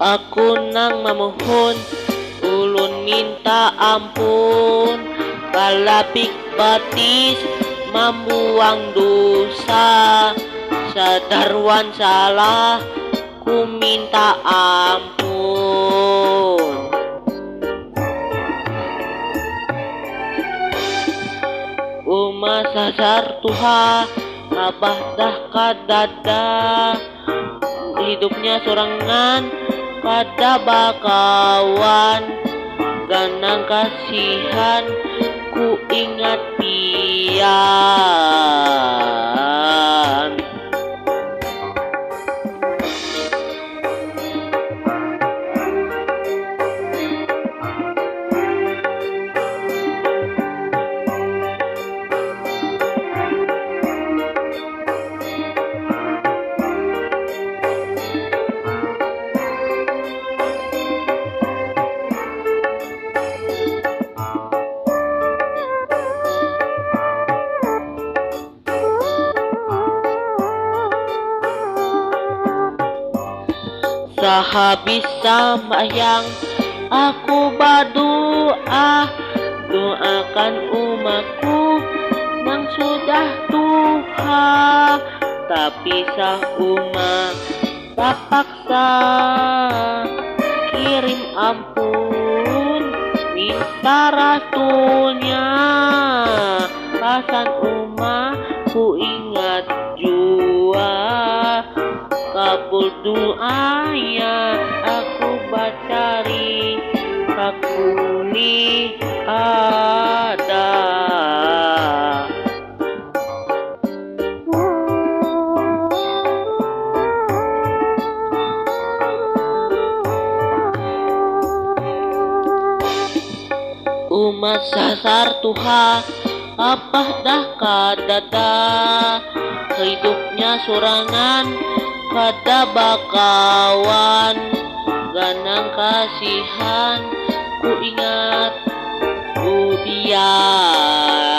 Aku nang memohon, ulun minta ampun, kalapik batis membuang dosa, sadarwan salah ku minta ampun. Uma sasar Tuha abah dah kadada, hidupnya sorangan kada bakawan, ganang kasihan ku ingat pian. Sehabis sembahyang aku berdoa, doakan umatku yang sudah tuha, tapi sah umat terpaksa kirim ampun, minta rasulnya, pasan umat ku ingat jua, kabul doanya aku bacari kakuni ada. Umat sasar Tuha apa dah kadada, hidupnya sorangan kada bakawan, ganang kasihan ku ingat ku biar.